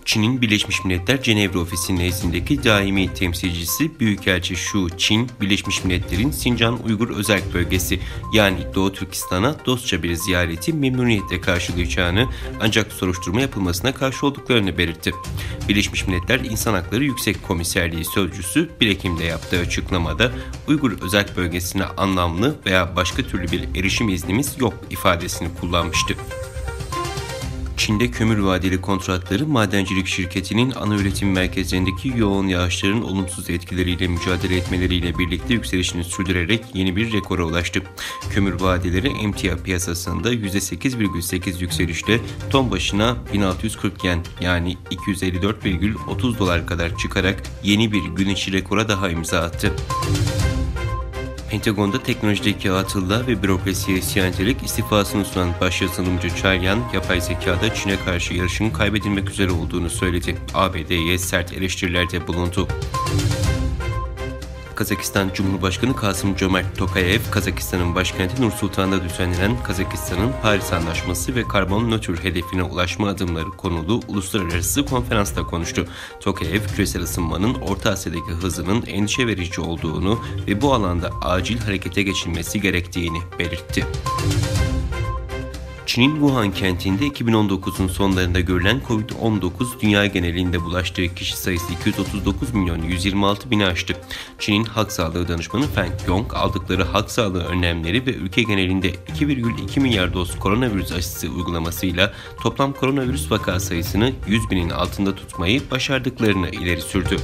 Çin'in Birleşmiş Milletler Cenevre Ofisi nezdindeki daimi temsilcisi Büyükelçi Xu Qin, Birleşmiş Milletler'in Sincan Uygur Özerk Bölgesi yani Doğu Türkistan'a dostça bir ziyareti memnuniyetle karşılayacağını ancak soruşturma yapılmasına karşı olduklarını belirtti. Birleşmiş Milletler İnsan Hakları Yüksek Komiserliği Sözcüsü 1 Ekim'de yaptığı açıklamada Uygur Özerk Bölgesi'ne anlamlı veya başka türlü bir erişim iznimiz yok ifadesini kullanmıştı. Çin'de kömür vadeli kontratları madencilik şirketinin ana üretim merkezlerindeki yoğun yağışların olumsuz etkileriyle mücadele etmeleriyle birlikte yükselişini sürdürerek yeni bir rekora ulaştı. Kömür vadeleri emtia piyasasında %8,8 yükselişle ton başına 1640 yen yani $254,30 kadar çıkarak yeni bir gün içi rekora daha imza attı. Pentagon'da teknolojideki atıllığa ve bürokrasiye isyan ederek istifasını sunan başyazılımcı Charyan, yapay zekada Çin'e karşı yarışın kaybedilmek üzere olduğunu söyledi. ABD'ye sert eleştirilerde bulundu. Kazakistan Cumhurbaşkanı Kasım-Jomart Tokayev, Kazakistan'ın başkenti Nur-Sultan'da düzenlenen Kazakistan'ın Paris Anlaşması ve karbon nötr hedefine ulaşma adımları konulu uluslararası konferansta konuştu. Tokayev, küresel ısınmanın Orta Asya'daki hızının endişe verici olduğunu ve bu alanda acil harekete geçilmesi gerektiğini belirtti. Çin'in Wuhan kentinde 2019'un sonlarında görülen Covid-19 dünya genelinde bulaştığı kişi sayısı 239.126.000'i aştı. Çin'in Halk Sağlığı Danışmanı Feng Yong, aldıkları halk sağlığı önlemleri ve ülke genelinde 2,2 milyar doz koronavirüs aşısı uygulamasıyla toplam koronavirüs vaka sayısını 100.000'in altında tutmayı başardıklarını ileri sürdü.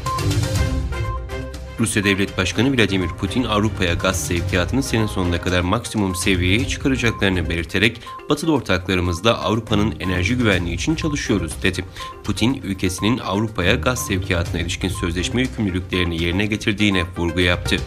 Rusya Devlet Başkanı Vladimir Putin, Avrupa'ya gaz sevkiyatını sene sonuna kadar maksimum seviyeye çıkaracaklarını belirterek Batılı ortaklarımızla Avrupa'nın enerji güvenliği için çalışıyoruz dedi. Putin, ülkesinin Avrupa'ya gaz sevkiyatına ilişkin sözleşme yükümlülüklerini yerine getirdiğine vurgu yaptı.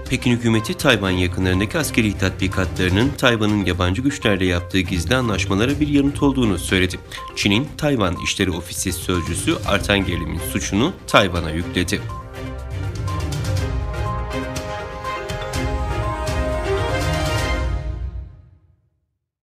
Pekin hükümeti Tayvan yakınlarındaki askeri tatbikatlarının Tayvan'ın yabancı güçlerle yaptığı gizli anlaşmalara bir yanıt olduğunu söyledi. Çin'in Tayvan İşleri Ofisi sözcüsü artan gerilimin suçunu Tayvan'a yükledi.